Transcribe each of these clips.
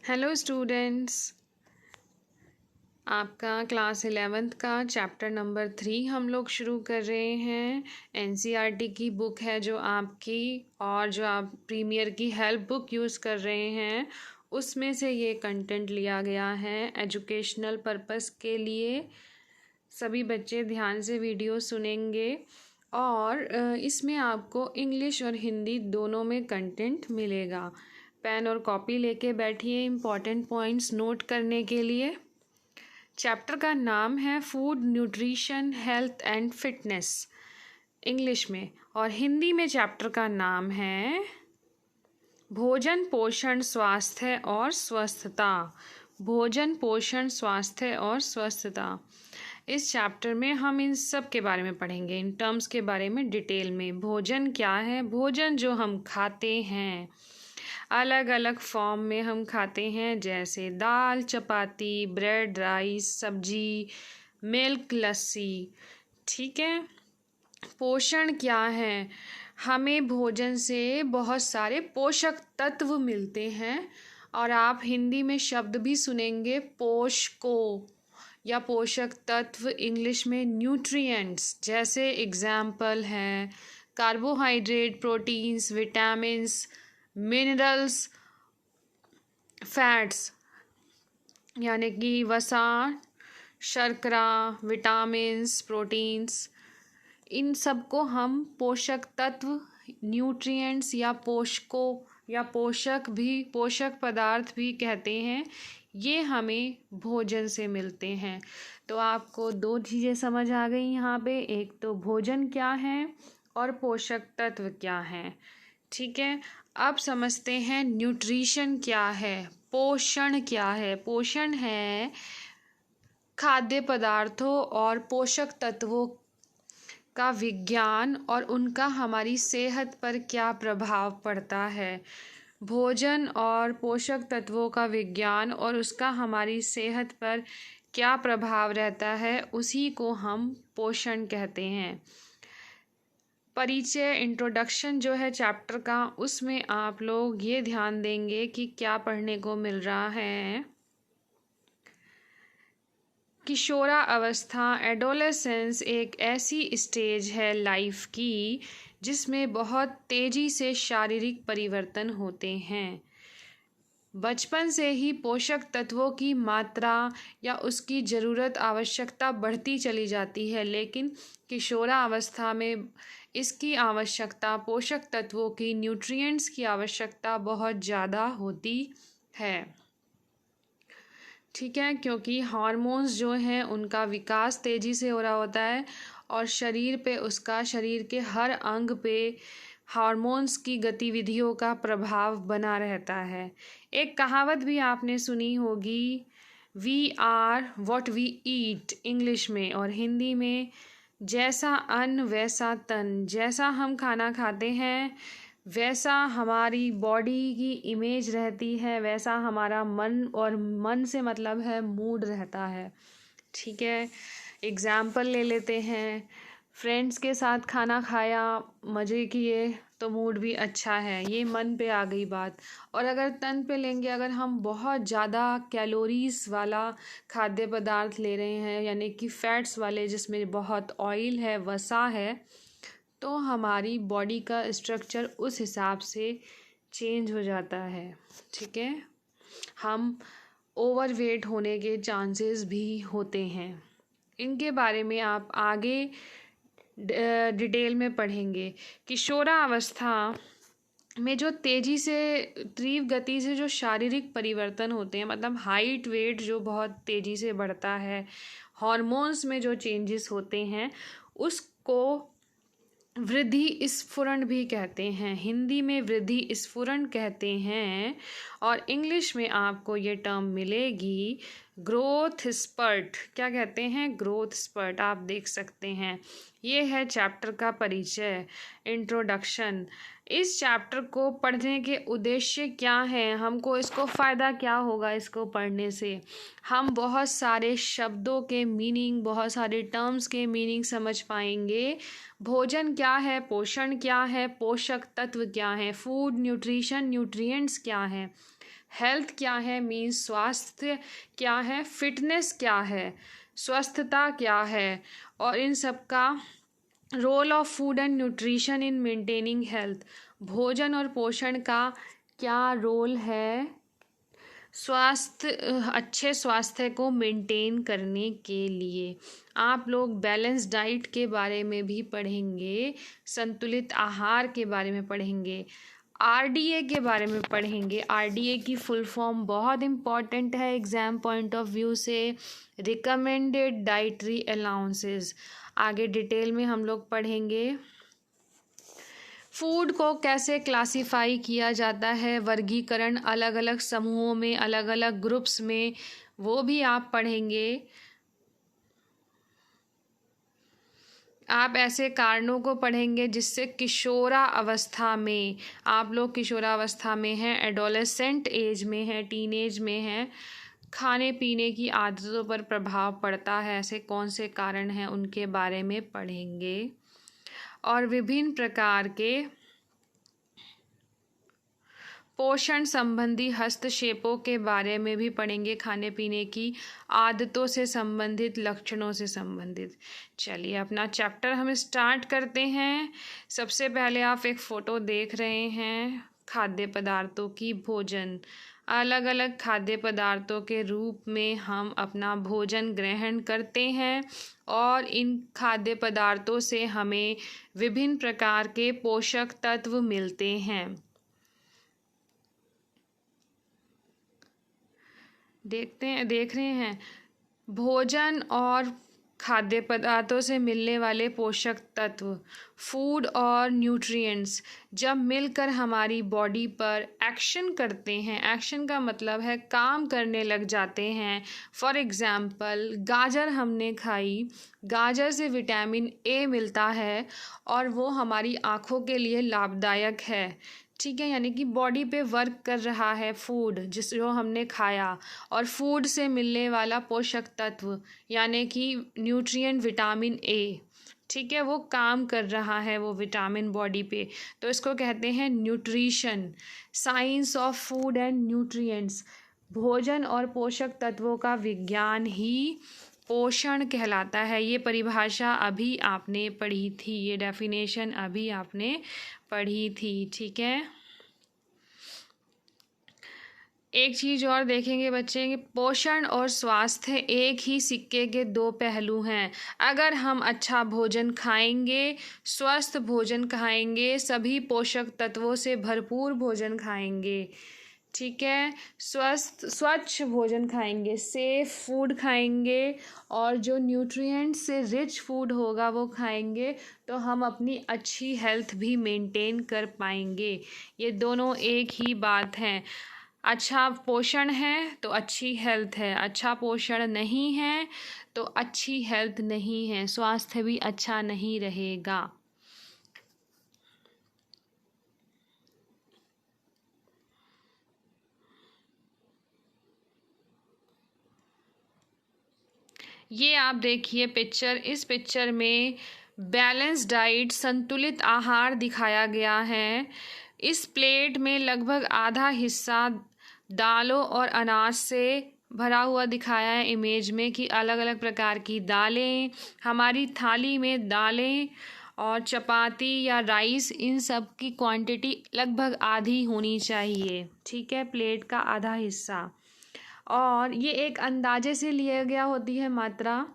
Hello students, आपका class 11th का chapter number 3 हम लोग शुरू कर रहे हैं। एनसीईआरटी की बुक है जो आपकी, और जो आप प्रीमियर की हेल्प बुक यूज़ कर रहे हैं उसमें से ये कंटेंट लिया गया है एजुकेशनल पर्पस के लिए। सभी बच्चे ध्यान से वीडियो सुनेंगे और इसमें आपको इंग्लिश और हिंदी दोनों में कंटेंट मिलेगा। पेन और कॉपी लेके बैठिए इम्पॉर्टेंट पॉइंट्स नोट करने के लिए। चैप्टर का नाम है food nutrition health and fitness English में, और हिंदी में चैप्टर का नाम है भोजन पोषण स्वास्थ्य और स्वस्थता। भोजन पोषण स्वास्थ्य और स्वस्थता। इस चैप्टर में हम इन सब के बारे में पढ़ेंगे, इन टर्म्स के बारे में डिटेल में। भोजन क्या है? भोजन जो हम खाते हैं अलग अलग फॉर्म में हम खाते हैं, जैसे दाल, चपाती, ब्रेड, राइस, सब्जी, मिल्क, लस्सी। ठीक है। पोषण क्या है? हमें भोजन से बहुत सारे पोषक तत्व मिलते हैं, और आप हिंदी में शब्द भी सुनेंगे पोषको या पोषक तत्व, इंग्लिश में न्यूट्रिएंट्स। जैसे एग्जाम्पल है carbohydrate, proteins, vitamins, minerals, fats यानी कि वसा, शर्करा, विटामिन्स, प्रोटीन्स, इन सब को हम पोषक तत्व, न्यूट्रिएंट्स या पोषकों या पोषक पदार्थ भी कहते हैं। ये हमें भोजन से मिलते हैं। तो आपको दो चीज़ें समझ आ गई यहाँ पे, एक तो भोजन क्या है और पोषक तत्व क्या है। ठीक है। अब समझते हैं न्यूट्रिशन क्या है, पोषण क्या है। पोषण है खाद्य पदार्थों और पोषक तत्वों का विज्ञान और उनका हमारी सेहत पर क्या प्रभाव पड़ता है। भोजन और पोषक तत्वों का विज्ञान और उसका हमारी सेहत पर क्या प्रभाव रहता है, उसी को हम पोषण कहते हैं। परिचय, इंट्रोडक्शन जो है चैप्टर का, उसमें आप लोग ये ध्यान देंगे कि क्या पढ़ने को मिल रहा है। किशोरा अवस्था, एडोलेसेंस, एक ऐसी स्टेज है लाइफ की जिसमें बहुत तेज़ी से शारीरिक परिवर्तन होते हैं। बचपन से ही पोषक तत्वों की मात्रा या उसकी ज़रूरत, आवश्यकता बढ़ती चली जाती है, लेकिन किशोरावस्था में इसकी आवश्यकता, पोषक तत्वों की, न्यूट्रिएंट्स की आवश्यकता बहुत ज़्यादा होती है। ठीक है, क्योंकि हार्मोन्स जो हैं उनका विकास तेज़ी से हो रहा होता है, और शरीर पे उसका, शरीर के हर अंग पे हार्मोन्स की गतिविधियों का प्रभाव बना रहता है। एक कहावत भी आपने सुनी होगी, we are what we eat, English में, और हिंदी में जैसा अन्न वैसा तन। जैसा हम खाना खाते हैं वैसा हमारी बॉडी की इमेज रहती है, वैसा हमारा मन, और मन से मतलब है मूड रहता है। ठीक है। एग्ज़ाम्पल ले लेते हैं, फ्रेंड्स के साथ खाना खाया, मज़े किए तो मूड भी अच्छा है, ये मन पे आ गई बात। और अगर तन पे लेंगे, अगर हम बहुत ज़्यादा कैलोरीज़ वाला खाद्य पदार्थ ले रहे हैं, यानी कि फैट्स वाले जिसमें बहुत ऑयल है, वसा है, तो हमारी बॉडी का स्ट्रक्चर उस हिसाब से चेंज हो जाता है। ठीक है। हम ओवरवेट होने के चांसेस भी होते हैं। इनके बारे में आप आगे डिटेल में पढ़ेंगे। किशोरावस्था में जो तेज़ी से, तीव्र गति से जो शारीरिक परिवर्तन होते हैं, मतलब हाइट वेट जो बहुत तेज़ी से बढ़ता है, हॉर्मोन्स में जो चेंजेस होते हैं, उसको वृद्धि स्फुरण भी कहते हैं। हिंदी में वृद्धि स्फुरण कहते हैं, और इंग्लिश में आपको ये टर्म मिलेगी ग्रोथ स्पर्ट। क्या कहते हैं? Growth spurt. आप देख सकते हैं। ये है चैप्टर का परिचय, इंट्रोडक्शन। इस चैप्टर को पढ़ने के उद्देश्य क्या हैं, हमको इसको फ़ायदा क्या होगा इसको पढ़ने से। हम बहुत सारे शब्दों के मीनिंग, बहुत सारे टर्म्स के मीनिंग समझ पाएंगे। भोजन क्या है, पोषण क्या है, पोषक तत्व क्या है, फूड, न्यूट्रिशन, न्यूट्रिएंट्स क्या है, हेल्थ क्या है मीन्स स्वास्थ्य क्या है, फिटनेस क्या है, स्वस्थता क्या है, और इन सब का role of food and nutrition in maintaining health. भोजन और पोषण का क्या रोल है अच्छे स्वास्थ्य को मेंटेन करने के लिए। आप लोग बैलेंस डाइट के बारे में भी पढ़ेंगे, संतुलित आहार के बारे में पढ़ेंगे, आरडीए के बारे में पढ़ेंगे। आरडीए की फुल फॉर्म बहुत इम्पॉर्टेंट है एग्ज़ाम पॉइंट ऑफ व्यू से, रिकमेंडेड डाइटरी अलाउंसेस। आगे डिटेल में हम लोग पढ़ेंगे। फूड को कैसे क्लासिफाई किया जाता है, वर्गीकरण अलग अलग समूहों में, अलग अलग ग्रुप्स में, वो भी आप पढ़ेंगे। आप ऐसे कारणों को पढ़ेंगे जिससे किशोरावस्था में, आप लोग किशोरावस्था में हैं, एडोलेसेंट एज में हैं, टीनेज में हैं, खाने पीने की आदतों पर प्रभाव पड़ता है, ऐसे कौन से कारण हैं उनके बारे में पढ़ेंगे। और विभिन्न प्रकार के पोषण संबंधी हस्तक्षेपों के बारे में भी पढ़ेंगे, खाने पीने की आदतों से संबंधित, लक्षणों से संबंधित। चलिए अपना चैप्टर हम स्टार्ट करते हैं। सबसे पहले आप एक फ़ोटो देख रहे हैं खाद्य पदार्थों की। भोजन, अलग अलग खाद्य पदार्थों के रूप में हम अपना भोजन ग्रहण करते हैं और इन खाद्य पदार्थों से हमें विभिन्न प्रकार के पोषक तत्व मिलते हैं। देख रहे हैं भोजन और खाद्य पदार्थों से मिलने वाले पोषक तत्व, फूड और न्यूट्रिएंट्स जब मिलकर हमारी बॉडी पर एक्शन करते हैं, एक्शन का मतलब है काम करने लग जाते हैं। फॉर एग्ज़ाम्पल गाजर हमने खाई, गाजर से विटामिन ए मिलता है और वो हमारी आँखों के लिए लाभदायक है। ठीक है, यानी कि बॉडी पे वर्क कर रहा है फूड जो हमने खाया, और फूड से मिलने वाला पोषक तत्व यानी कि न्यूट्रिएंट विटामिन ए, ठीक है, वो काम कर रहा है वो विटामिन बॉडी पे, तो इसको कहते हैं nutrition. Science of food and nutrients, भोजन और पोषक तत्वों का विज्ञान ही पोषण कहलाता है। ये परिभाषा अभी आपने पढ़ी थी, ये डेफिनेशन अभी आपने पढ़ी थी। ठीक है, एक चीज़ और देखेंगे बच्चे कि पोषण और स्वास्थ्य एक ही सिक्के के दो पहलू हैं। अगर हम अच्छा भोजन खाएंगे, स्वस्थ भोजन खाएंगे, सभी पोषक तत्वों से भरपूर भोजन खाएंगे, ठीक है, स्वच्छ भोजन खाएंगे, सेफ फूड खाएंगे और जो न्यूट्रिएंट्स से रिच फूड होगा वो खाएंगे, तो हम अपनी अच्छी हेल्थ भी मेंटेन कर पाएंगे। ये दोनों एक ही बात है। अच्छा पोषण है तो अच्छी हेल्थ है, अच्छा पोषण नहीं है तो अच्छी हेल्थ नहीं है, स्वास्थ्य भी अच्छा नहीं रहेगा। ये आप देखिए पिक्चर, इस पिक्चर में बैलेंस डाइट, संतुलित आहार दिखाया गया है। इस प्लेट में लगभग आधा हिस्सा दालों और अनाज से भरा हुआ दिखाया है इमेज में, कि अलग अलग प्रकार की दालें, हमारी थाली में दालें और चपाती या राइस, इन सब की क्वांटिटी लगभग आधी होनी चाहिए। ठीक है, प्लेट का आधा हिस्सा, और ये एक अंदाजे से लिया गया होती है मात्रा,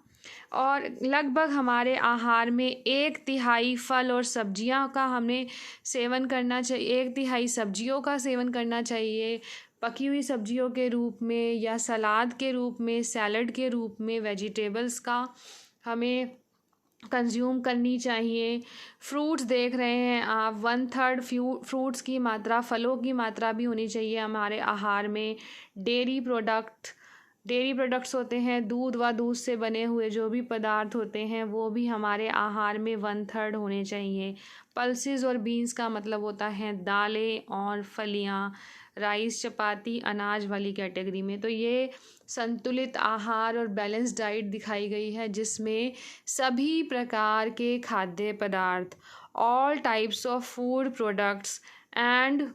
और लगभग हमारे आहार में 1/3 फल और सब्जियां का हमें सेवन करना चाहिए, 1/3 सब्जियों का सेवन करना चाहिए, पकी हुई सब्जियों के रूप में या सलाद के रूप में, सैलड के रूप में, वेजिटेबल्स का हमें कंज्यूम करनी चाहिए। फ्रूट्स देख रहे हैं आप, 1/3 फ्रूट्स की मात्रा, फलों की मात्रा भी होनी चाहिए हमारे आहार में। डेयरी प्रोडक्ट डेयरी प्रोडक्ट्स होते हैं, दूध व दूध से बने हुए जो भी पदार्थ होते हैं वो भी हमारे आहार में 1/3 होने चाहिए। पल्सेस और बीन्स का मतलब होता है दालें और फलियाँ, राइस, चपाती, अनाज वाली कैटेगरी में। तो ये संतुलित आहार और बैलेंस डाइट दिखाई गई है जिसमें सभी प्रकार के खाद्य पदार्थ, all types of food products and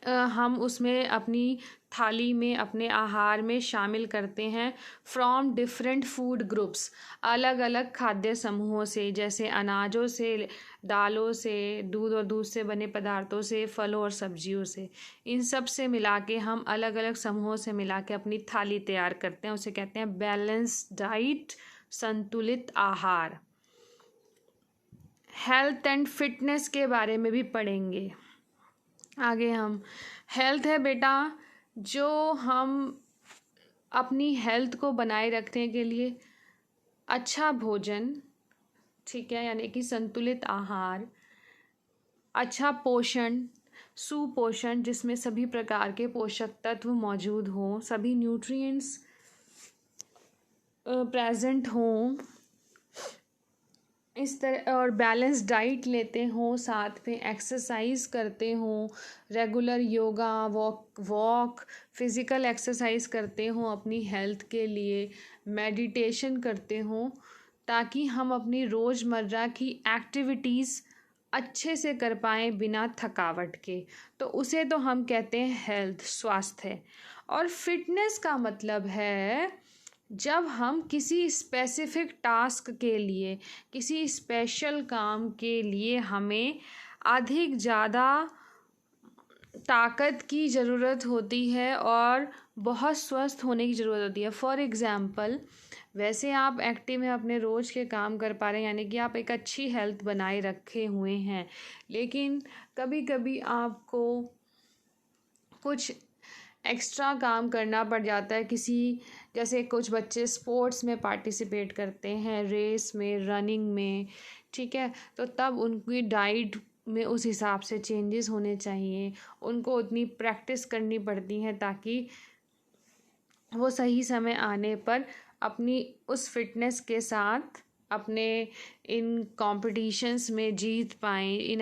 हम उसमें अपनी थाली में, अपने आहार में शामिल करते हैं फ्रॉम डिफरेंट फूड ग्रुप्स, अलग अलग खाद्य समूहों से, जैसे अनाजों से, दालों से, दूध और दूध से बने पदार्थों से, फलों और सब्जियों से। इन सब से मिला के हम अलग अलग समूहों से मिला के अपनी थाली तैयार करते हैं, उसे कहते हैं बैलेंस डाइट, संतुलित आहार। हेल्थ एंड फिटनेस के बारे में भी पढ़ेंगे आगे हम। हेल्थ है बेटा, जो हम अपनी हेल्थ को बनाए रखने के लिए अच्छा भोजन, ठीक है, यानी कि संतुलित आहार, अच्छा पोषण, सुपोषण जिसमें सभी प्रकार के पोषक तत्व मौजूद हों, सभी न्यूट्रिएंट्स प्रेजेंट हों, इस तरह, और बैलेंस डाइट लेते हों, साथ में एक्सरसाइज करते हों, regular yoga, walk physical exercise करते हों अपनी हेल्थ के लिए, मेडिटेशन करते हों, ताकि हम अपनी रोज़मर्रा की एक्टिविटीज़ अच्छे से कर पाएँ बिना थकावट के। तो उसे तो हम कहते हैं हेल्थ, स्वास्थ्य। और फिटनेस का मतलब है जब हम किसी स्पेसिफिक टास्क के लिए, किसी स्पेशल काम के लिए हमें अधिक ज़्यादा ताकत की ज़रूरत होती है और बहुत स्वस्थ होने की ज़रूरत होती है। फॉर एग्ज़ाम्पल, वैसे आप एक्टिव हैं, अपने रोज़ के काम कर पा रहे हैं, यानी कि आप एक अच्छी हेल्थ बनाए रखे हुए हैं, लेकिन कभी कभी आपको कुछ एक्स्ट्रा काम करना पड़ जाता है। जैसे कुछ बच्चे स्पोर्ट्स में पार्टिसिपेट करते हैं, रेस में, रनिंग में, ठीक है, तो तब उनकी डाइट में उस हिसाब से चेंजेस होने चाहिए। उनको उतनी प्रैक्टिस करनी पड़ती है ताकि वो सही समय आने पर अपनी उस फिटनेस के साथ अपने इन कॉम्पिटिशन्स में जीत पाएँ, इन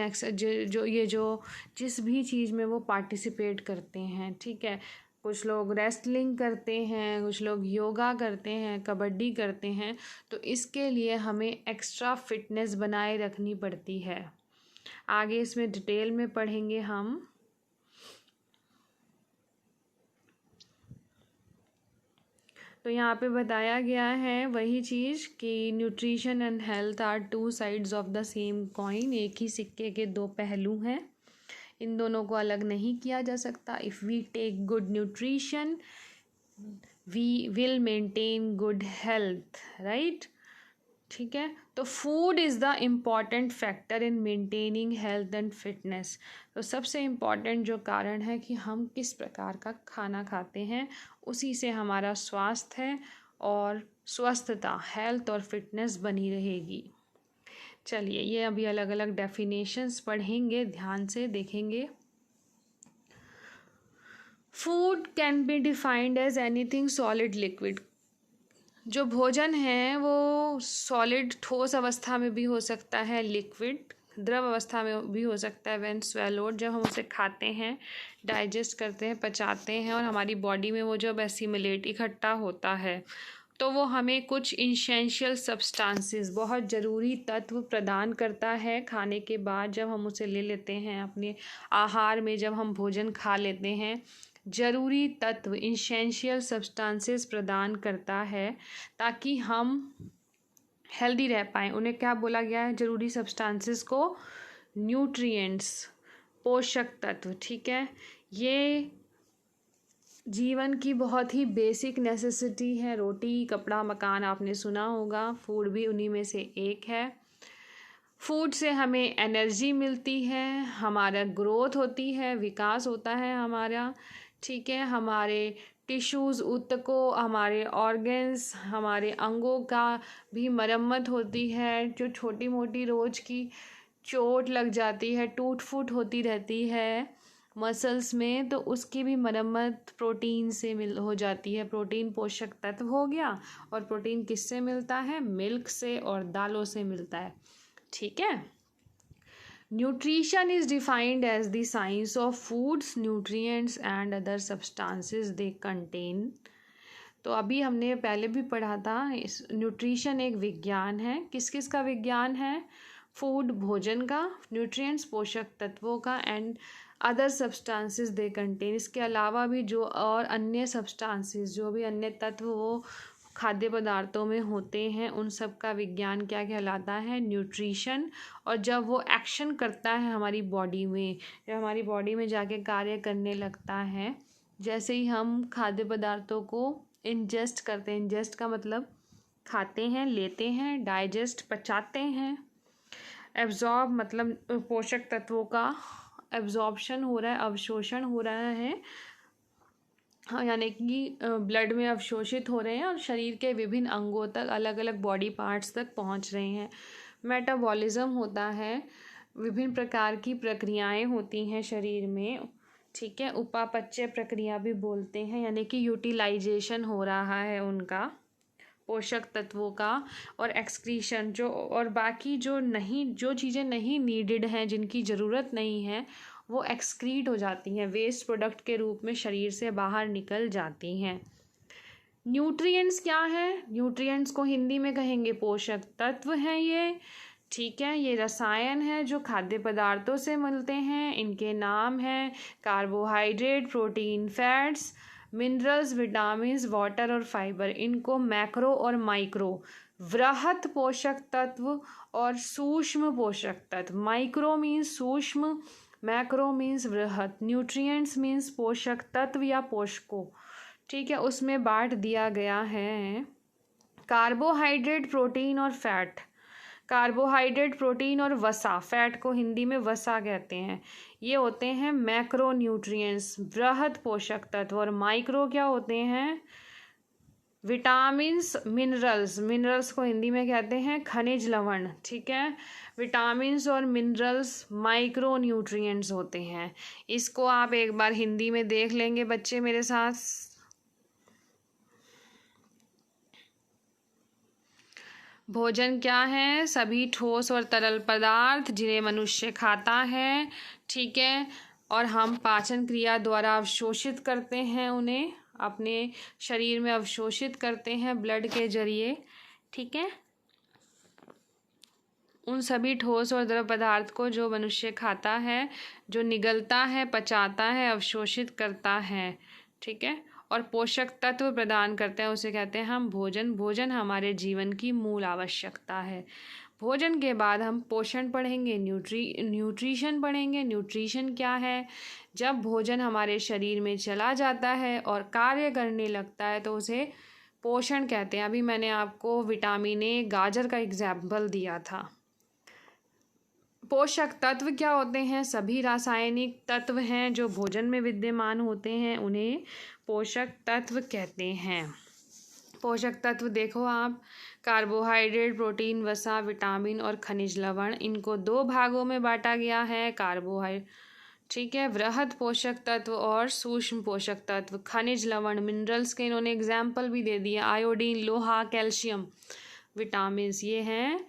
जिस भी चीज़ में वो पार्टिसिपेट करते हैं, ठीक है। कुछ लोग रेसलिंग करते हैं, कुछ लोग योगा करते हैं, कबड्डी करते हैं, तो इसके लिए हमें एक्स्ट्रा फिटनेस बनाए रखनी पड़ती है। आगे इसमें डिटेल में पढ़ेंगे हम। तो यहाँ पे बताया गया है वही चीज़ कि nutrition and health are two sides of the same coin, एक ही सिक्के के दो पहलू हैं, इन दोनों को अलग नहीं किया जा सकता। If we take good nutrition we will maintain good health, right, ठीक है। तो food is the important factor in maintaining health and fitness. तो सबसे इम्पॉर्टेंट जो कारण है कि हम किस प्रकार का खाना खाते हैं, उसी से हमारा स्वास्थ्य और स्वस्थता, हेल्थ और फिटनेस बनी रहेगी। चलिए, ये अभी अलग अलग डेफिनेशंस पढ़ेंगे, ध्यान से देखेंगे। Food can be defined as anything solid liquid. जो भोजन है वो सॉलिड, ठोस अवस्था में भी हो सकता है, लिक्विड, द्रव अवस्था में भी हो सकता है। व्हेन स्वेलोड, जब हम उसे खाते हैं, डाइजेस्ट करते हैं, पचाते हैं और हमारी बॉडी में वो जब एसिमिलेट, इकट्ठा होता है, तो वो हमें कुछ इसेंशियल सब्सटेंसेस, बहुत ज़रूरी तत्व प्रदान करता है। खाने के बाद जब हम उसे ले लेते हैं अपने आहार में, जब हम भोजन खा लेते हैं, ज़रूरी तत्व, इसेंशियल सब्सटेंसेस प्रदान करता है ताकि हम हेल्दी रह पाएँ। उन्हें क्या बोला गया है, ज़रूरी सब्सटेंसेस को न्यूट्रिएंट्स, पोषक तत्व, ठीक है। ये जीवन की बहुत ही बेसिक नेसेसिटी है। रोटी, कपड़ा, मकान आपने सुना होगा, फूड भी उन्हीं में से एक है। फूड से हमें एनर्जी मिलती है, हमारा ग्रोथ होती है, विकास होता है हमारा, ठीक है। हमारे टिश्यूज़, ऊतकों, हमारे ऑर्गन्स, हमारे अंगों का भी मरम्मत होती है। जो छोटी मोटी रोज़ की चोट लग जाती है, टूट फूट होती रहती है, मसल्स में, तो उसकी भी मरम्मत प्रोटीन से हो जाती है। प्रोटीन पोषक तत्व हो गया, और प्रोटीन किससे मिलता है? मिल्क से और दालों से मिलता है। ठीक है। Nutrition is defined as the science of foods, nutrients and other substances they contain. तो अभी हमने पहले भी पढ़ा था, इस न्यूट्रिशन एक विज्ञान है। किस किस का विज्ञान है? फूड भोजन का, न्यूट्रिएंट्स पोषक तत्वों का, and other substances they contain. इसके अलावा भी जो और अन्य सब्सटेंसेस, जो भी अन्य तत्व वो खाद्य पदार्थों में होते हैं, उन सब का विज्ञान क्या कहलाता है? न्यूट्रिशन। और जब वो एक्शन करता है हमारी बॉडी में, जब हमारी बॉडी में जाके कार्य करने लगता है, जैसे ही हम खाद्य पदार्थों को इंजेस्ट करते हैं, इंजेस्ट का मतलब खाते हैं, लेते हैं, डाइजेस्ट पचाते हैं, एब्जॉर्ब मतलब पोषक तत्वों का एब्जॉर्प्शन हो रहा है, अवशोषण हो रहा है, हाँ, यानी कि ब्लड में अवशोषित हो रहे हैं और शरीर के विभिन्न अंगों तक, अलग अलग बॉडी पार्ट्स तक पहुंच रहे हैं। मेटाबॉलिज्म होता है, विभिन्न प्रकार की प्रक्रियाएं होती हैं शरीर में। ठीक है। उपापचय प्रक्रिया भी बोलते हैं, यानी कि यूटिलाइजेशन हो रहा है उनका, पोषक तत्वों का। और एक्सक्रीशन, जो और बाकी जो चीज़ें नहीं नीडेड हैं, जिनकी ज़रूरत नहीं है, वो एक्सक्रीट हो जाती हैं, वेस्ट प्रोडक्ट के रूप में शरीर से बाहर निकल जाती हैं। न्यूट्रिएंट्स क्या है? न्यूट्रिएंट्स को हिंदी में कहेंगे पोषक तत्व हैं ये। ठीक है। ये रसायन है जो खाद्य पदार्थों से मिलते हैं। इनके नाम हैं carbohydrate, protein, fats, minerals, vitamins, water और फाइबर। इनको मैक्रो और माइक्रो, वृहत पोषक तत्व और सूक्ष्म पोषक तत्व। माइक्रो मीन्स सूक्ष्म, मैक्रो मीन्स वृहत, न्यूट्रिएंट्स मीन्स पोषक तत्व या पोषकों। ठीक है। उसमें बांट दिया गया है कार्बोहाइड्रेट, प्रोटीन और फैट। कार्बोहाइड्रेट, प्रोटीन और वसा, फैट को हिंदी में वसा कहते हैं, ये होते हैं मैक्रो न्यूट्रिएंट्स, वृहत पोषक तत्व। और माइक्रो क्या होते हैं? विटामिन्स, मिनरल्स, मिनरल्स को हिंदी में कहते हैं खनिज लवण। ठीक है। विटामिन्स और मिनरल्स माइक्रो न्यूट्रिएंट्स होते हैं। इसको आप एक बार हिंदी में देख लेंगे बच्चे मेरे साथ। भोजन क्या है? सभी ठोस और तरल पदार्थ जिन्हें मनुष्य खाता है। ठीक है। और हम पाचन क्रिया द्वारा अवशोषित करते हैं, उन्हें अपने शरीर में अवशोषित करते हैं ब्लड के जरिए। ठीक है। उन सभी ठोस और द्रव पदार्थ को जो मनुष्य खाता है, जो निगलता है, पचाता है, अवशोषित करता है। ठीक है। और पोषक तत्व प्रदान करते हैं, उसे कहते हैं हम भोजन। भोजन हमारे जीवन की मूल आवश्यकता है। भोजन के बाद हम पोषण पढ़ेंगे, न्यूट्रिशन पढ़ेंगे। न्यूट्रिशन क्या है? जब भोजन हमारे शरीर में चला जाता है और कार्य करने लगता है, तो उसे पोषण कहते हैं। अभी मैंने आपको विटामिन ए, गाजर का एग्जाम्पल दिया था। पोषक तत्व क्या होते हैं? सभी रासायनिक तत्व हैं जो भोजन में विद्यमान होते हैं, उन्हें पोषक तत्व कहते हैं। पोषक तत्व देखो आप, कार्बोहाइड्रेट, प्रोटीन, वसा, विटामिन और खनिज लवण, इनको 2 भागों में बांटा गया है। कार्बोहाइड्रेट, ठीक है, वृहत पोषक तत्व और सूक्ष्म पोषक तत्व। खनिज लवण, मिनरल्स के इन्होंने एग्जाम्पल भी दे दिए, आयोडीन, लोहा, कैल्शियम, विटामिन, ये हैं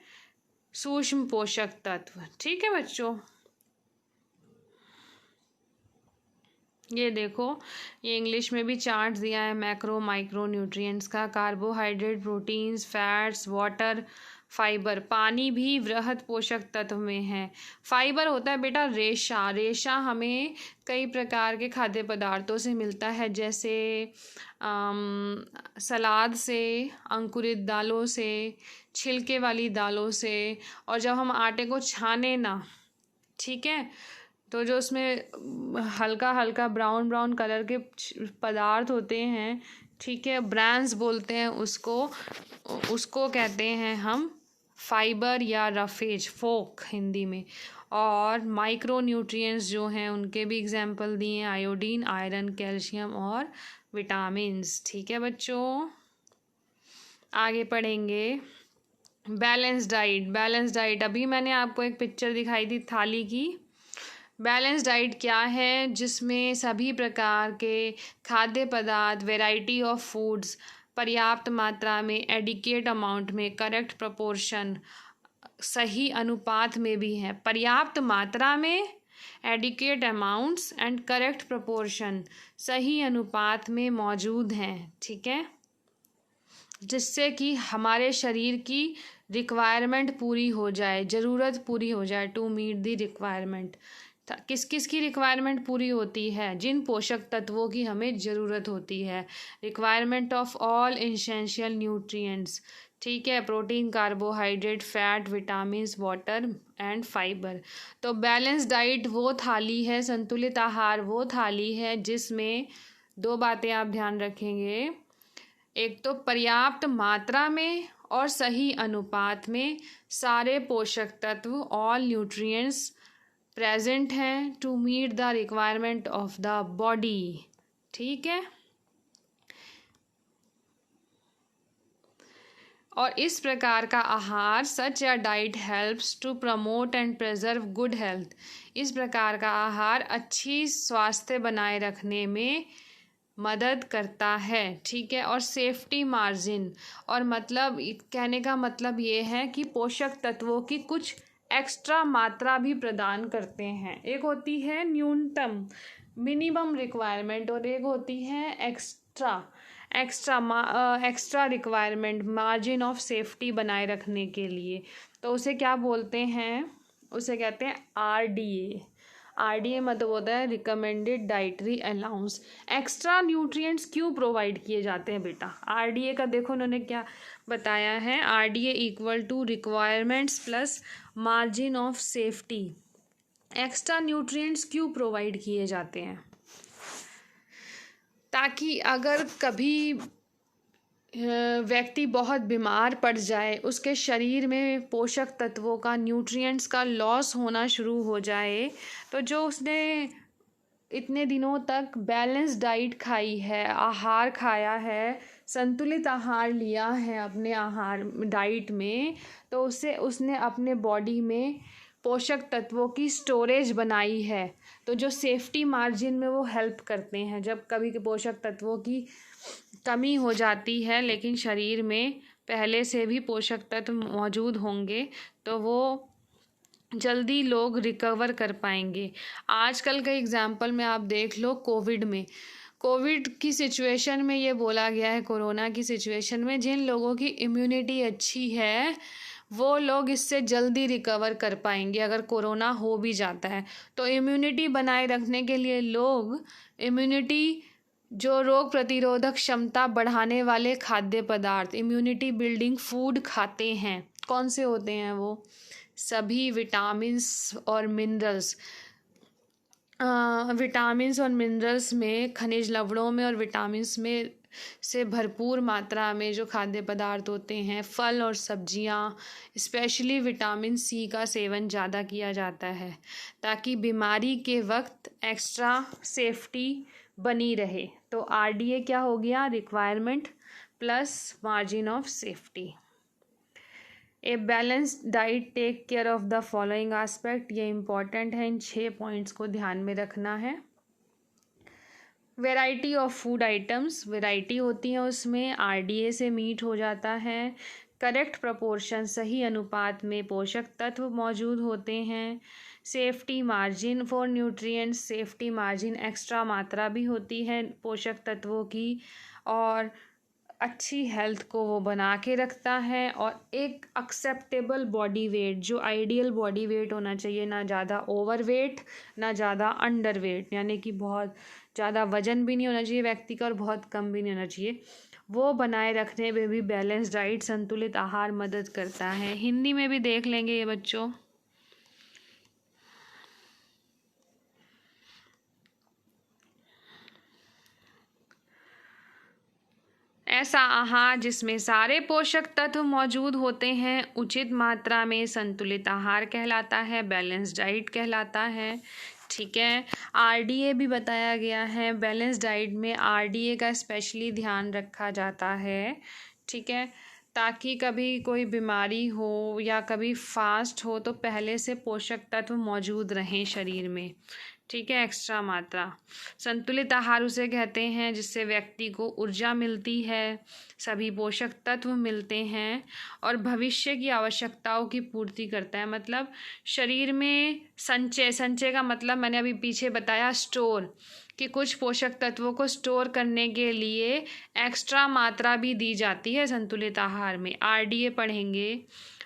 सूक्ष्म पोषक तत्व। ठीक है बच्चों, ये देखो, ये इंग्लिश में भी चार्ट दिया है मैक्रो माइक्रो न्यूट्रिएंट्स का। Carbohydrate, proteins, fats, water, fibre. पानी भी वृहत पोषक तत्व में है। फाइबर होता है बेटा रेशा। रेशा हमें कई प्रकार के खाद्य पदार्थों से मिलता है, जैसे सलाद से, अंकुरित दालों से, छिलके वाली दालों से। और जब हम आटे को छाने ना, ठीक है, तो जो उसमें हल्का हल्का ब्राउन ब्राउन कलर के पदार्थ होते हैं, ठीक है, ब्रांस बोलते हैं उसको कहते हैं हम फाइबर या रफेज, फोक हिंदी में। और माइक्रो न्यूट्रिएंट्स जो हैं उनके भी एग्जाम्पल दिए हैं, आयोडीन, आयरन, कैल्शियम और विटामिन्स। ठीक है बच्चों, आगे पढ़ेंगे बैलेंस डाइट। बैलेंस डाइट, अभी मैंने आपको एक पिक्चर दिखाई थी थाली की, बैलेंस डाइट क्या है? जिसमें सभी प्रकार के खाद्य पदार्थ, वैरायटी ऑफ फूड्स पर्याप्त मात्रा में, एडिक्वेट अमाउंट में, करेक्ट प्रोपोर्शन, सही अनुपात में भी है। पर्याप्त मात्रा में, adequate amounts and correct proportion, सही अनुपात में मौजूद हैं, ठीक है, जिससे कि हमारे शरीर की रिक्वायरमेंट पूरी हो जाए, ज़रूरत पूरी हो जाए, टू मीट द रिक्वायरमेंट। किस किस की रिक्वायरमेंट पूरी होती है? जिन पोषक तत्वों की हमें ज़रूरत होती है। Requirement of all essential nutrients, ठीक है, protein, carbohydrate, fat, vitamins, water and fibre. तो बैलेंस डाइट वो थाली है, संतुलित आहार वो थाली है जिसमें दो बातें आप ध्यान रखेंगे। एक तो पर्याप्त मात्रा में और सही अनुपात में सारे पोषक तत्व, ऑल न्यूट्रिएंट्स प्रेजेंट हैं to meet the requirement of the body, ठीक है। और इस प्रकार का आहार, सच या diet helps to promote and preserve good health. इस प्रकार का आहार अच्छी स्वास्थ्य बनाए रखने में मदद करता है, ठीक है। और सेफ्टी मार्जिन, और मतलब कहने का मतलब ये है कि पोषक तत्वों की कुछ एक्स्ट्रा मात्रा भी प्रदान करते हैं। एक होती है न्यूनतम, मिनिमम रिक्वायरमेंट, और एक होती है extra requirement, margin of safety बनाए रखने के लिए। तो उसे क्या बोलते हैं? उसे कहते हैं RDA। RDA मतलब होता है recommended dietary allowance. Extra nutrients क्यों प्रोवाइड किए जाते हैं बेटा? RDA का देखो उन्होंने क्या बताया है, RDA equal to requirements plus margin of safety. Extra nutrients क्यों प्रोवाइड किए जाते हैं? ताकि अगर कभी व्यक्ति बहुत बीमार पड़ जाए, उसके शरीर में पोषक तत्वों का, न्यूट्रिएंट्स का लॉस होना शुरू हो जाए, तो जो उसने इतने दिनों तक बैलेंस डाइट खाई है, आहार खाया है, संतुलित आहार लिया है अपने आहार डाइट में, तो उसने अपने बॉडी में पोषक तत्वों की स्टोरेज बनाई है। तो जो सेफ्टी मार्जिन में वो हेल्प करते हैं। जब कभी पोषक तत्वों की कमी हो जाती है लेकिन शरीर में पहले से भी पोषक तत्व मौजूद होंगे, तो वो जल्दी लोग रिकवर कर पाएंगे। आजकल का एग्जाम्पल में आप देख लो, कोविड की सिचुएशन में ये बोला गया है, कोरोना की सिचुएशन में जिन लोगों की इम्यूनिटी अच्छी है वो लोग इससे जल्दी रिकवर कर पाएंगे अगर कोरोना हो भी जाता है। तो इम्यूनिटी बनाए रखने के लिए लोग जो रोग प्रतिरोधक क्षमता बढ़ाने वाले खाद्य पदार्थ, इम्यूनिटी बिल्डिंग फूड खाते हैं। कौन से होते हैं वो? सभी विटामिन्स और मिनरल्स में, खनिज लवणों में और विटामिन्स में से भरपूर मात्रा में जो खाद्य पदार्थ होते हैं, फल और सब्जियां, स्पेशली विटामिन C का सेवन ज़्यादा किया जाता है ताकि बीमारी के वक्त एक्स्ट्रा सेफ्टी बनी रहे। तो RDA क्या हो गया? Requirement plus margin of safety. A balanced diet take care of the following aspect. ये इम्पॉर्टेंट है, इन 6 पॉइंट्स को ध्यान में रखना है। Variety of food items, variety होती है उसमें, RDA से मीट हो जाता है। करेक्ट प्रोपोर्शन, सही अनुपात में पोषक तत्व मौजूद होते हैं। Safety margin for nutrients, safety margin extra मात्रा भी होती है पोषक तत्वों की, और अच्छी हेल्थ को वो बना के रखता है। और एक एक्सेप्टेबल बॉडी वेट, जो आइडियल बॉडी वेट होना चाहिए, ना ज़्यादा ओवर वेट ना ज़्यादा अंडर वेट, यानी कि बहुत ज़्यादा वजन भी नहीं होना चाहिए व्यक्ति का और बहुत कम भी नहीं होना चाहिए, वो बनाए रखने में भी बैलेंस डाइट, संतुलित आहार मदद करता है। हिंदी में भी देख लेंगे ये बच्चों। ऐसा आहार जिसमें सारे पोषक तत्व मौजूद होते हैं उचित मात्रा में संतुलित आहार कहलाता है, बैलेंस डाइट कहलाता है, ठीक है। RDA भी बताया गया है। बैलेंस डाइट में RDA का स्पेशली ध्यान रखा जाता है, ठीक है। ताकि कभी कोई बीमारी हो या कभी फास्ट हो तो पहले से पोषक तत्व मौजूद रहें शरीर में। ठीक है, एक्स्ट्रा मात्रा। संतुलित आहार उसे कहते हैं जिससे व्यक्ति को ऊर्जा मिलती है, सभी पोषक तत्व मिलते हैं और भविष्य की आवश्यकताओं की पूर्ति करता है। मतलब शरीर में संचय का मतलब मैंने अभी पीछे बताया, स्टोर, कि कुछ पोषक तत्वों को स्टोर करने के लिए एक्स्ट्रा मात्रा भी दी जाती है संतुलित आहार में। RDA पढ़ेंगे,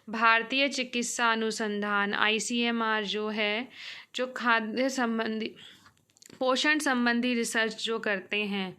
भारतीय चिकित्सा अनुसंधान, ICMR जो है, जो खाद्य संबंधी पोषण संबंधी रिसर्च जो करते हैं,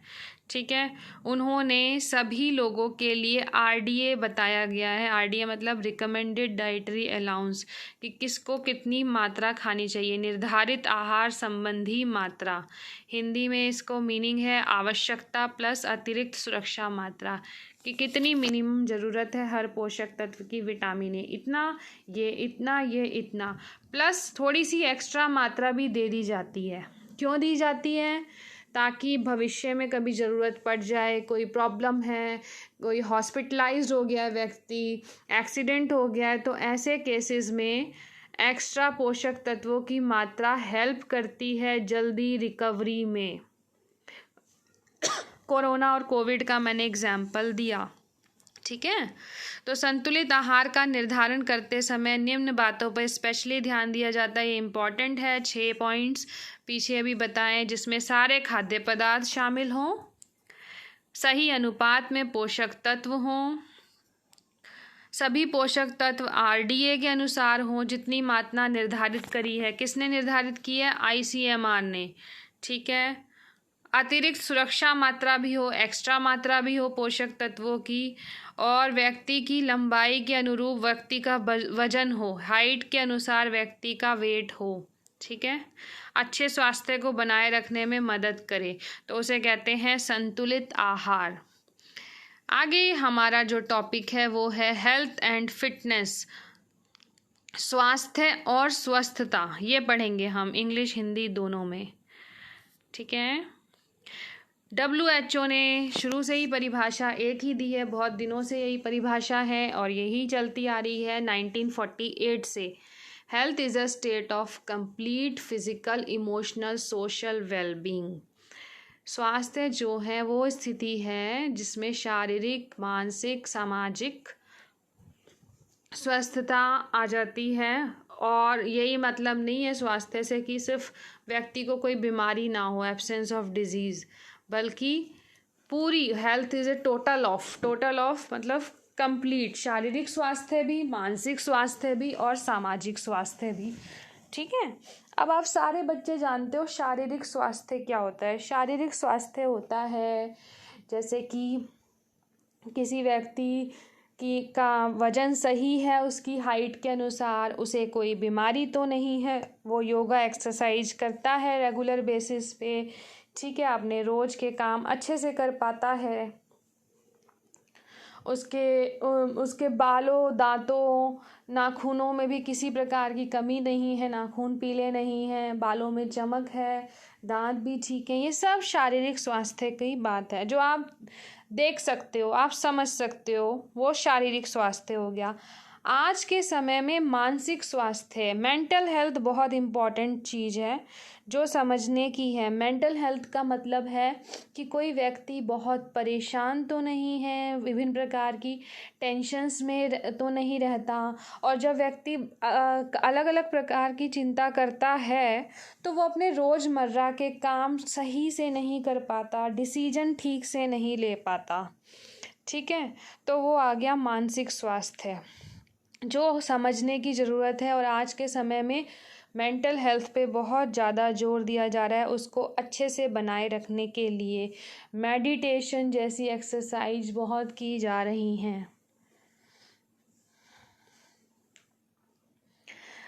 ठीक है, उन्होंने सभी लोगों के लिए RDA बताया गया है। RDA मतलब रिकमेंडेड डाइटरी अलाउंस, कि किसको कितनी मात्रा खानी चाहिए, निर्धारित आहार संबंधी मात्रा। हिंदी में इसको मीनिंग है आवश्यकता प्लस अतिरिक्त सुरक्षा मात्रा, कि कितनी मिनिमम ज़रूरत है हर पोषक तत्व की। विटामिन ए इतना, ये इतना, ये इतना, प्लस थोड़ी सी एक्स्ट्रा मात्रा भी दे दी जाती है। क्यों दी जाती है? ताकि भविष्य में कभी ज़रूरत पड़ जाए, कोई प्रॉब्लम है, कोई हॉस्पिटलाइज्ड हो गया है व्यक्ति, एक्सीडेंट हो गया है, तो ऐसे केसेस में एक्स्ट्रा पोषक तत्वों की मात्रा हेल्प करती है जल्दी रिकवरी में। कोरोना और कोविड का मैंने एग्जाम्पल दिया। ठीक है, तो संतुलित आहार का निर्धारण करते समय निम्न बातों पर स्पेशली ध्यान दिया जाता है। ये इम्पॉर्टेंट है, 6 पॉइंट्स पीछे अभी बताएं, जिसमें सारे खाद्य पदार्थ शामिल हों, सही अनुपात में पोषक तत्व हों, सभी पोषक तत्व RDA के अनुसार हों, जितनी मात्रा निर्धारित करी है। किसने निर्धारित की है? ICMR ने। ठीक है, अतिरिक्त सुरक्षा मात्रा भी हो, एक्स्ट्रा मात्रा भी हो पोषक तत्वों की, और व्यक्ति की लंबाई के अनुरूप व्यक्ति का वजन हो, हाइट के अनुसार व्यक्ति का वेट हो। ठीक है, अच्छे स्वास्थ्य को बनाए रखने में मदद करे, तो उसे कहते हैं संतुलित आहार। आगे हमारा जो टॉपिक है वो है हेल्थ एंड फिटनेस, स्वास्थ्य और स्वस्थता। ये पढ़ेंगे हम इंग्लिश हिंदी दोनों में। ठीक है, WHO ने शुरू से ही परिभाषा एक ही दी है, बहुत दिनों से यही परिभाषा है और यही चलती आ रही है 1948 से। Health is a state of complete physical, emotional, social wellbeing. स्वास्थ्य जो है वो स्थिति है जिसमें शारीरिक, मानसिक, सामाजिक स्वस्थता आ जाती है। और यही मतलब नहीं है स्वास्थ्य से कि सिर्फ व्यक्ति को कोई बीमारी ना हो, एब्सेंस ऑफ डिजीज़, बल्कि पूरी health is a total of मतलब कंप्लीट, शारीरिक स्वास्थ्य भी, मानसिक स्वास्थ्य भी और सामाजिक स्वास्थ्य भी। ठीक है, अब आप सारे बच्चे जानते हो शारीरिक स्वास्थ्य क्या होता है। शारीरिक स्वास्थ्य होता है जैसे कि किसी व्यक्ति का वजन सही है उसकी हाइट के अनुसार, उसे कोई बीमारी तो नहीं है, वो योगा एक्सरसाइज करता है रेगुलर बेसिस पे, ठीक है, अपने रोज के काम अच्छे से कर पाता है, उसके बालों, दांतों, नाखूनों में भी किसी प्रकार की कमी नहीं है, नाखून पीले नहीं हैं, बालों में चमक है, दांत भी ठीक है। ये सब शारीरिक स्वास्थ्य की बात है, जो आप देख सकते हो, आप समझ सकते हो, वो शारीरिक स्वास्थ्य हो गया। आज के समय में मानसिक स्वास्थ्य, मेंटल हेल्थ बहुत इम्पॉर्टेंट चीज़ है जो समझने की है। मेंटल हेल्थ का मतलब है कि कोई व्यक्ति बहुत परेशान तो नहीं है, विभिन्न प्रकार की टेंशन्स में तो नहीं रहता, और जब व्यक्ति अलग अलग प्रकार की चिंता करता है तो वो अपने रोज़मर्रा के काम सही से नहीं कर पाता, डिसीजन ठीक से नहीं ले पाता। ठीक है, तो वो आ गया मानसिक स्वास्थ्य, जो समझने की ज़रूरत है। और आज के समय में मेंटल हेल्थ पे बहुत ज़्यादा जोर दिया जा रहा है। उसको अच्छे से बनाए रखने के लिए मेडिटेशन जैसी एक्सरसाइज बहुत की जा रही हैं।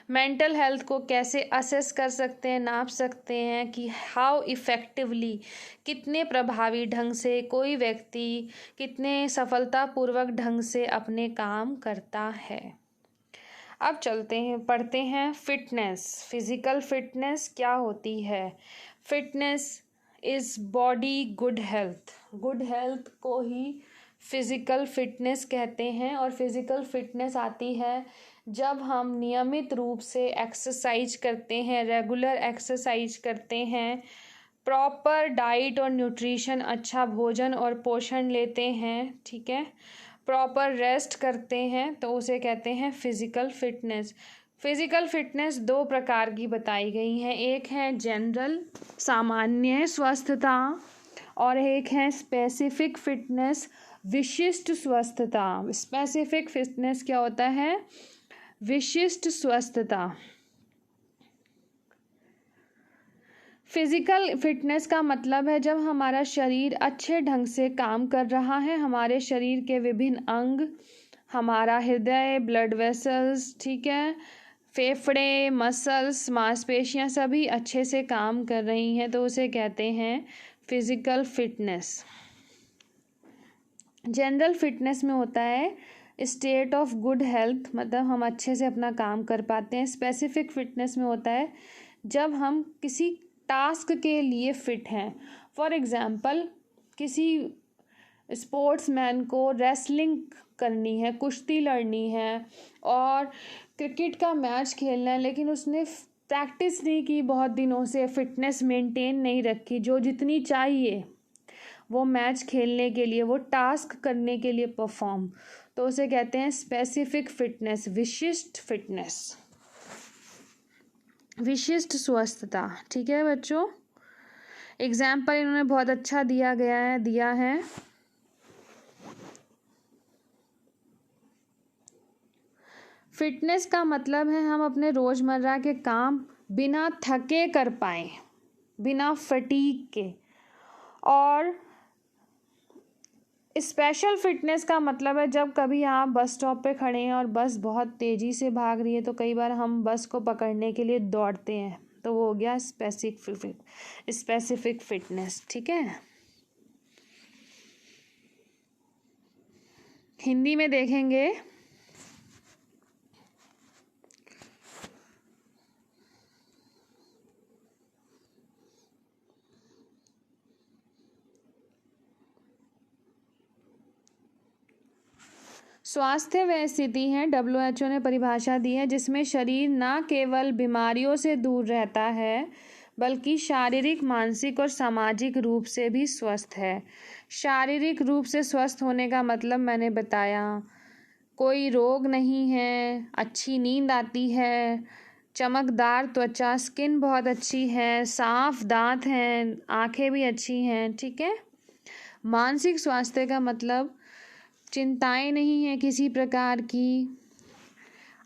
मेंटल हेल्थ को कैसे असेस कर सकते हैं, नाप सकते हैं कि हाउ इफ़ेक्टिवली, कितने प्रभावी ढंग से कोई व्यक्ति कितने सफलतापूर्वक ढंग से अपने काम करता है। अब चलते हैं, पढ़ते हैं फिटनेस। फिजिकल फिटनेस क्या होती है? Fitness is body good health. Good health को ही फिज़िकल फिटनेस कहते हैं। और फिज़िकल फिटनेस आती है जब हम नियमित रूप से एक्सरसाइज करते हैं, रेगुलर एक्सरसाइज करते हैं, प्रॉपर डाइट और न्यूट्रिशन, अच्छा भोजन और पोषण लेते हैं, ठीक है, प्रॉपर रेस्ट करते हैं, तो उसे कहते हैं फिज़िकल फिटनेस। फिज़िकल फिटनेस दो प्रकार की बताई गई हैं, एक है जनरल सामान्य स्वस्थता और एक है स्पेसिफिक फिटनेस विशिष्ट स्वस्थता। स्पेसिफिक फिटनेस क्या होता है? विशिष्ट स्वस्थता। फिजिकल फिटनेस का मतलब है जब हमारा शरीर अच्छे ढंग से काम कर रहा है, हमारे शरीर के विभिन्न अंग, हमारा हृदय, ब्लड वेसल्स, ठीक है, फेफड़े, मसल्स, मांसपेशियां सभी अच्छे से काम कर रही हैं, तो उसे कहते हैं फिजिकल फिटनेस। जनरल फिटनेस में होता है स्टेट ऑफ गुड हेल्थ, मतलब हम अच्छे से अपना काम कर पाते हैं। स्पेसिफिक फिटनेस में होता है जब हम किसी टास्क के लिए फिट हैं। फॉर एग्ज़ाम्पल, किसी स्पोर्ट्समैन को रेसलिंग करनी है, कुश्ती लड़नी है और क्रिकेट का मैच खेलना है, लेकिन उसने प्रैक्टिस नहीं की बहुत दिनों से, फिटनेस मेंटेन नहीं रखी जो जितनी चाहिए वो मैच खेलने के लिए, वो टास्क करने के लिए परफॉर्म, तो उसे कहते हैं स्पेसिफिक फिटनेस, विशिष्ट फिटनेस, विशिष्ट स्वस्थता। ठीक है बच्चों, एग्जाम्पल इन्होंने बहुत अच्छा दिया है। फिटनेस का मतलब है हम अपने रोज़मर्रा के काम बिना थके कर पाएँ, बिना फटीग के। और स्पेशल फिटनेस का मतलब है जब कभी आप बस स्टॉप पे खड़े हैं और बस बहुत तेज़ी से भाग रही है, तो कई बार हम बस को पकड़ने के लिए दौड़ते हैं, तो वो हो गया स्पेसिफिक फिटनेस। ठीक है, हिंदी में देखेंगे। स्वास्थ्य वह स्थिति है, WHO ने परिभाषा दी है, जिसमें शरीर न केवल बीमारियों से दूर रहता है बल्कि शारीरिक, मानसिक और सामाजिक रूप से भी स्वस्थ है। शारीरिक रूप से स्वस्थ होने का मतलब मैंने बताया, कोई रोग नहीं है, अच्छी नींद आती है, चमकदार त्वचा, स्किन बहुत अच्छी है, साफ दांत हैं, आंखें भी अच्छी हैं। ठीक है। मानसिक स्वास्थ्य का मतलब चिंताएं नहीं है किसी प्रकार की,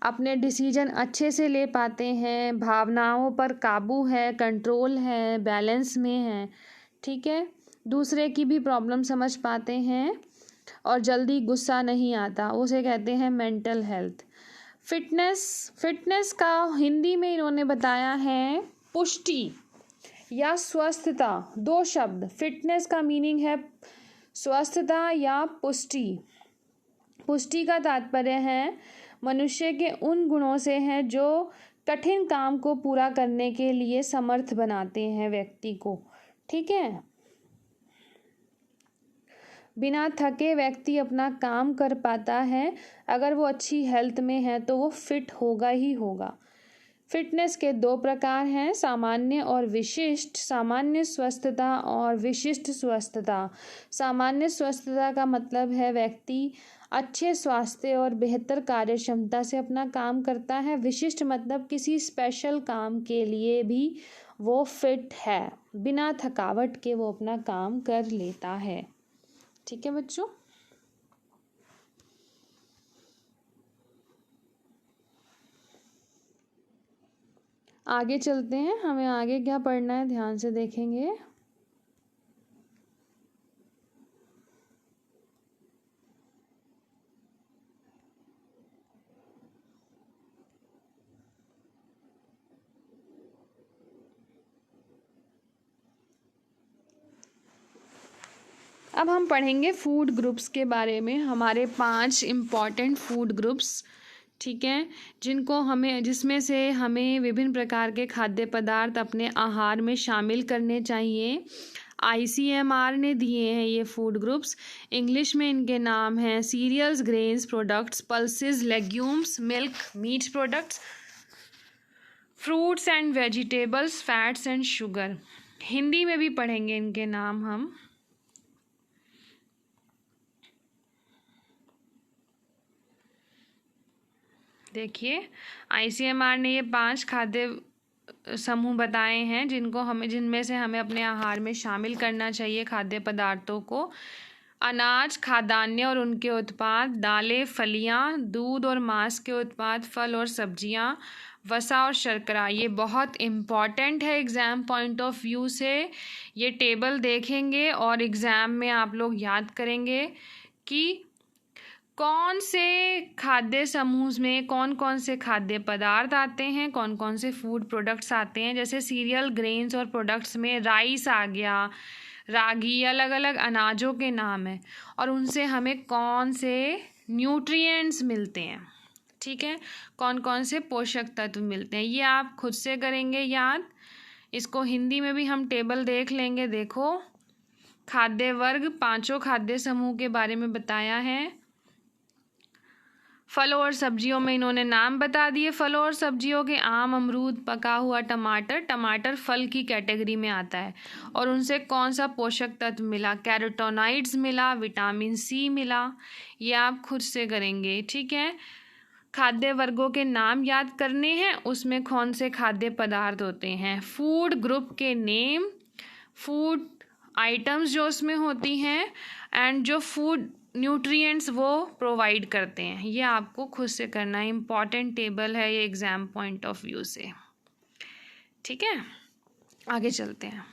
अपने डिसीजन अच्छे से ले पाते हैं, भावनाओं पर काबू है, कंट्रोल है, बैलेंस में है। ठीक है, दूसरे की भी प्रॉब्लम समझ पाते हैं और जल्दी गुस्सा नहीं आता, उसे कहते हैं मेंटल हेल्थ। फिटनेस का हिंदी में इन्होंने बताया है पुष्टि या स्वस्थता। दो शब्द, फिटनेस का मीनिंग है स्वस्थता या पुष्टि। पुष्टि का तात्पर्य है मनुष्य के उन गुणों से है जो कठिन काम को पूरा करने के लिए समर्थ बनाते हैं व्यक्ति को। ठीक है, बिना थके व्यक्ति अपना काम कर पाता है। अगर वो अच्छी हेल्थ में है तो वो फिट होगा ही होगा। फिटनेस के दो प्रकार हैं, सामान्य और विशिष्ट। सामान्य स्वस्थता और विशिष्ट स्वस्थता। सामान्य स्वस्थता का मतलब है व्यक्ति अच्छे स्वास्थ्य और बेहतर कार्य क्षमता से अपना काम करता है। विशिष्ट मतलब किसी स्पेशल काम के लिए भी वो फिट है, बिना थकावट के वो अपना काम कर लेता है। ठीक है बच्चों, आगे चलते हैं। हमें आगे क्या पढ़ना है ध्यान से देखेंगे। अब हम पढ़ेंगे फूड ग्रुप्स के बारे में। हमारे 5 इम्पॉर्टेंट फूड ग्रुप्स, ठीक है, जिसमें से हमें विभिन्न प्रकार के खाद्य पदार्थ अपने आहार में शामिल करने चाहिए। ICMR ने दिए हैं ये फूड ग्रुप्स। इंग्लिश में इनके नाम हैं cereals, grains products, pulses, legumes, milk, meat products, fruits and vegetables, fats and sugar. Hindi में भी पढ़ेंगे इनके नाम हम। देखिए, ICMR ने ये 5 खाद्य समूह बताए हैं जिनमें से हमें अपने आहार में शामिल करना चाहिए खाद्य पदार्थों को। अनाज, खाद्यान्न और उनके उत्पाद, दालें, फलियां, दूध और मांस के उत्पाद, फल और सब्जियां, वसा और शर्करा। ये बहुत इम्पॉर्टेंट है एग्ज़ाम पॉइंट ऑफ व्यू से। ये टेबल देखेंगे और एग्ज़ाम में आप लोग याद करेंगे कि कौन से खाद्य समूह में कौन कौन से खाद्य पदार्थ आते हैं, कौन कौन से फूड प्रोडक्ट्स आते हैं। जैसे सीरियल, ग्रेन्स और प्रोडक्ट्स में राइस आ गया, रागी, अलग अलग अनाजों के नाम हैं और उनसे हमें कौन से न्यूट्रिएंट्स मिलते हैं। ठीक है, कौन कौन से पोषक तत्व मिलते हैं, ये आप खुद से करेंगे याद। इसको हिंदी में भी हम टेबल देख लेंगे। देखो, खाद्य वर्ग 5 खाद्य समूह के बारे में बताया है। फलों और सब्जियों में इन्होंने नाम बता दिए। फलों और सब्जियों के आम, अमरूद, पका हुआ टमाटर। टमाटर फल की कैटेगरी में आता है। और उनसे कौन सा पोषक तत्व मिला, कैरोटीनॉइड्स मिला, विटामिन C मिला। ये आप खुद से करेंगे। ठीक है, खाद्य वर्गों के नाम याद करने हैं, उसमें कौन से खाद्य पदार्थ होते हैं, फूड ग्रुप के नेम, फूड आइटम्स जो उसमें होती हैं एंड जो फूड न्यूट्रिएंट्स वो प्रोवाइड करते हैं। ये आपको खुद से करना है। इम्पॉर्टेंट टेबल है ये एग्ज़ाम पॉइंट ऑफ व्यू से। ठीक है, आगे चलते हैं।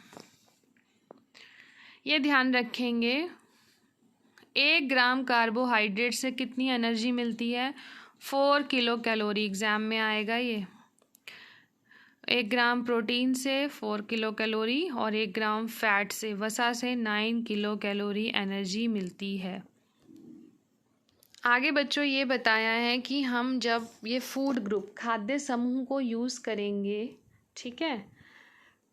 ये ध्यान रखेंगे, 1 ग्राम कार्बोहाइड्रेट से कितनी एनर्जी मिलती है, 4 किलो कैलोरी। एग्ज़ाम में आएगा ये। 1 ग्राम प्रोटीन से 4 किलो कैलोरी और 1 ग्राम फैट से, वसा से 9 किलो कैलोरी एनर्जी मिलती है। आगे बच्चों ये बताया है कि हम जब ये फूड ग्रुप खाद्य समूह को यूज़ करेंगे, ठीक है,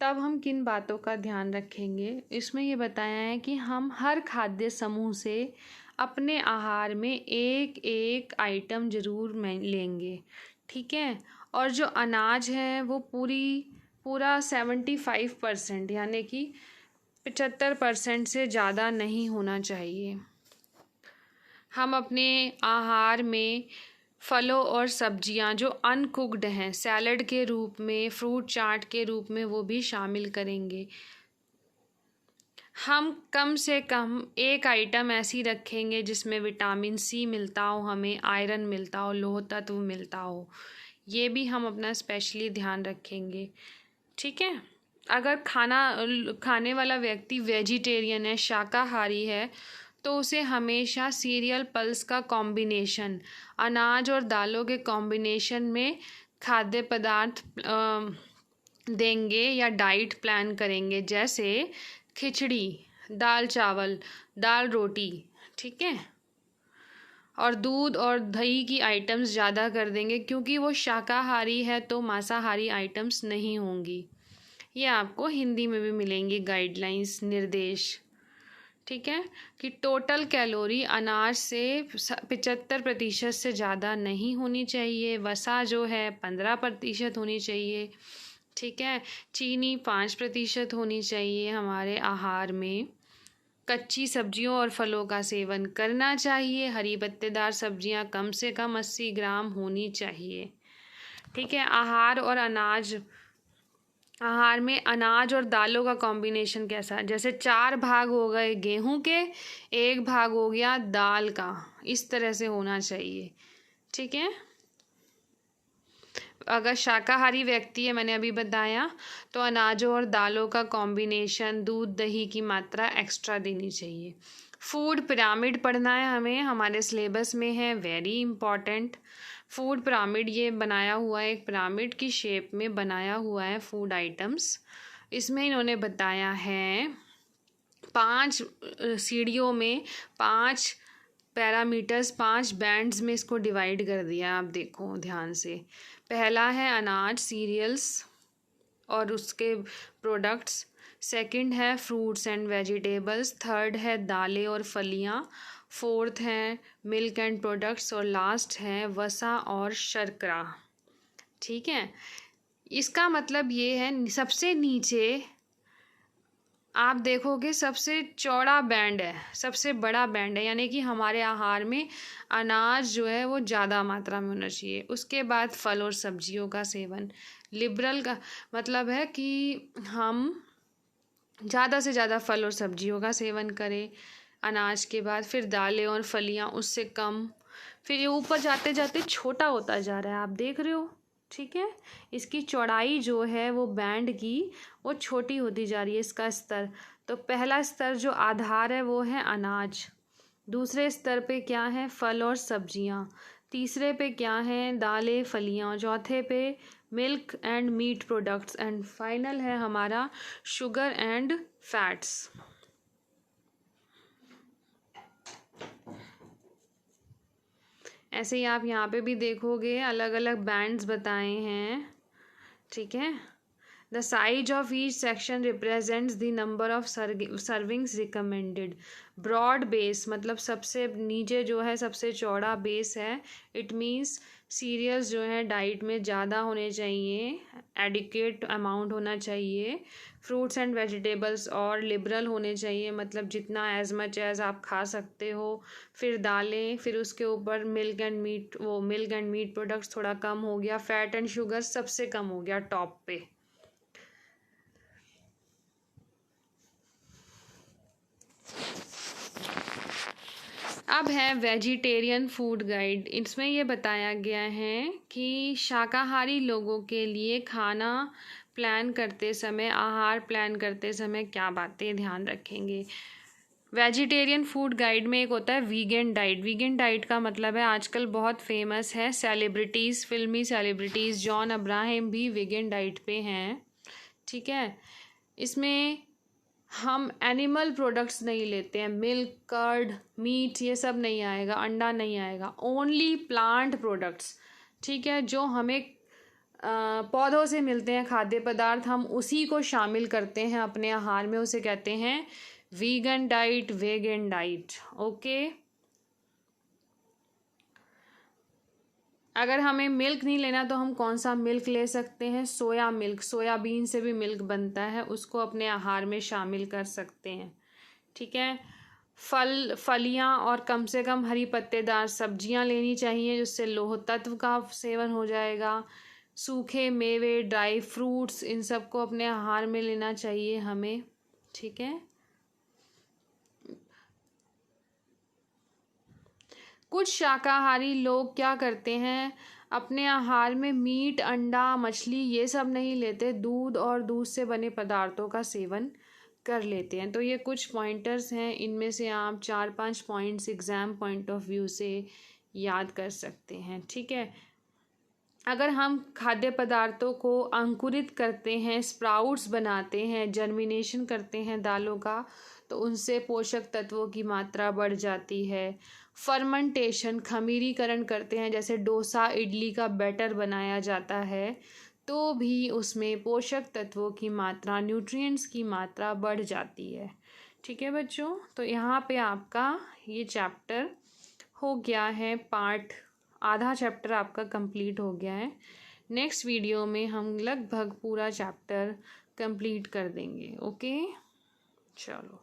तब हम किन बातों का ध्यान रखेंगे। इसमें ये बताया है कि हम हर खाद्य समूह से अपने आहार में एक एक आइटम ज़रूर लेंगे। ठीक है, और जो अनाज है वो पूरा 75% यानी कि 75% से ज़्यादा नहीं होना चाहिए। हम अपने आहार में फलों और सब्जियां जो अनकुक्ड हैं, सैलड के रूप में, फ्रूट चाट के रूप में, वो भी शामिल करेंगे। हम कम से कम एक आइटम ऐसी रखेंगे जिसमें विटामिन C मिलता हो, हमें आयरन मिलता हो, लौह तत्व मिलता हो। ये भी हम अपना स्पेशली ध्यान रखेंगे। ठीक है, अगर खाने वाला व्यक्ति वेजिटेरियन है, शाकाहारी है, तो उसे हमेशा सीरियल पल्स का कॉम्बिनेशन, अनाज और दालों के कॉम्बिनेशन में खाद्य पदार्थ देंगे या डाइट प्लान करेंगे। जैसे खिचड़ी, दाल चावल, दाल रोटी। ठीक है, और दूध और दही की आइटम्स ज़्यादा कर देंगे, क्योंकि वो शाकाहारी है तो मांसाहारी आइटम्स नहीं होंगी। ये आपको हिंदी में भी मिलेंगी गाइडलाइंस, निर्देश। ठीक है, कि टोटल कैलोरी अनाज से 75% से ज़्यादा नहीं होनी चाहिए। वसा जो है 15% होनी चाहिए। ठीक है, चीनी 5% होनी चाहिए हमारे आहार में। कच्ची सब्जियों और फलों का सेवन करना चाहिए। हरी पत्तेदार सब्जियां कम से कम 80 ग्राम होनी चाहिए। ठीक है, आहार में अनाज और दालों का कॉम्बिनेशन कैसा है, जैसे 4 भाग हो गए गेहूं के, 1 भाग हो गया दाल का, इस तरह से होना चाहिए। ठीक है, अगर शाकाहारी व्यक्ति है, मैंने अभी बताया, तो अनाजों और दालों का कॉम्बिनेशन, दूध दही की मात्रा एक्स्ट्रा देनी चाहिए। फूड पिरामिड पढ़ना है हमें, हमारे सिलेबस में है, वेरी इंपॉर्टेंट। फूड पिरामिड ये बनाया हुआ है, एक पिरामिड की शेप में बनाया हुआ है फूड आइटम्स। इसमें इन्होंने बताया है 5 सीढ़ियों में 5 पैरामीटर्स 5 बैंड्स में इसको डिवाइड कर दिया। आप देखो ध्यान से, पहला है अनाज सीरियल्स और उसके प्रोडक्ट्स, सेकंड है फ्रूट्स एंड वेजिटेबल्स, थर्ड है दालें और फलियां, फोर्थ है मिल्क एंड प्रोडक्ट्स और लास्ट है वसा और शर्करा। ठीक है, इसका मतलब ये है सबसे नीचे आप देखोगे सबसे चौड़ा बैंड है, सबसे बड़ा बैंड है, यानी कि हमारे आहार में अनाज जो है वो ज़्यादा मात्रा में होना चाहिए। उसके बाद फल और सब्जियों का सेवन, लिबरल का मतलब है कि हम ज़्यादा से ज़्यादा फल और सब्जियों का सेवन करें अनाज के बाद, फिर दालें और फलियां उससे कम, फिर ये ऊपर जाते जाते छोटा होता जा रहा है, आप देख रहे हो। ठीक है, इसकी चौड़ाई जो है वो बैंड की वो छोटी होती जा रही है, इसका स्तर। तो पहला स्तर जो आधार है वो है अनाज, दूसरे स्तर पे क्या है फल और सब्जियां, तीसरे पे क्या है दालें फलियां, चौथे पे milk and meat products and final है हमारा शुगर एंड फैट्स। ऐसे ही आप यहाँ पे भी देखोगे अलग अलग बैंड्स बताए हैं। ठीक है, the size of each section represents the number of servings recommended. Broad base मतलब सबसे नीचे जो है सबसे चौड़ा बेस है, इट मीन्स सीरियल्स जो है डाइट में ज़्यादा होने चाहिए, एडिक्वेट अमाउंट होना चाहिए, फ्रूट्स एंड वेजिटेबल्स और लिबरल होने चाहिए, मतलब जितना एज मच एज आप खा सकते हो, फिर दालें, फिर उसके ऊपर मिल्क एंड मीट, वो मिल्क एंड मीट प्रोडक्ट्स थोड़ा कम हो गया, फैट एंड शुगर सबसे कम हो गया टॉप पे। अब है वेजिटेरियन फूड गाइड। इसमें ये बताया गया है कि शाकाहारी लोगों के लिए खाना प्लान करते समय, आहार प्लान करते समय क्या बातें ध्यान रखेंगे। वेजिटेरियन फूड गाइड में एक होता है वीगन डाइट। वीगन डाइट का मतलब है आजकल बहुत फेमस है, सेलिब्रिटीज़, फिल्मी सेलिब्रिटीज़ जॉन अब्राहम भी वीगन डाइट पे हैं। ठीक है, इसमें हम एनिमल प्रोडक्ट्स नहीं लेते हैं, मिल्क कर्ड मीट ये सब नहीं आएगा, अंडा नहीं आएगा, ओनली प्लांट प्रोडक्ट्स। ठीक है, जो हमें पौधों से मिलते हैं खाद्य पदार्थ, हम उसी को शामिल करते हैं अपने आहार में, उसे कहते हैं vegan diet, vegan diet. Okay, अगर हमें मिल्क नहीं लेना तो हम कौन सा मिल्क ले सकते हैं, सोया मिल्क, सोयाबीन से भी मिल्क बनता है, उसको अपने आहार में शामिल कर सकते हैं। ठीक है, फलियां और कम से कम हरी पत्तेदार सब्जियां लेनी चाहिए जिससे लौह तत्व का सेवन हो जाएगा। सूखे मेवे, ड्राई फ्रूट्स, इन सबको अपने आहार में लेना चाहिए हमें। ठीक है, कुछ शाकाहारी लोग क्या करते हैं, अपने आहार में मीट, अंडा, मछली ये सब नहीं लेते, दूध और दूध से बने पदार्थों का सेवन कर लेते हैं। तो ये कुछ पॉइंटर्स हैं, इनमें से आप 4-5 points exam point of view से याद कर सकते हैं। ठीक है, अगर हम खाद्य पदार्थों को अंकुरित करते हैं, स्प्राउट्स बनाते हैं, जर्मिनेशन करते हैं दालों का, तो उनसे पोषक तत्वों की मात्रा बढ़ जाती है। फर्मेंटेशन, खमीरीकरण करते हैं, जैसे डोसा इडली का बैटर बनाया जाता है, तो भी उसमें पोषक तत्वों की मात्रा, न्यूट्रिएंट्स की मात्रा बढ़ जाती है। ठीक है बच्चों, तो यहाँ पे आपका ये चैप्टर हो गया है, पार्ट आधा चैप्टर आपका कंप्लीट हो गया है। नेक्स्ट वीडियो में हम लगभग पूरा चैप्टर कंप्लीट कर देंगे। ओके, चलो।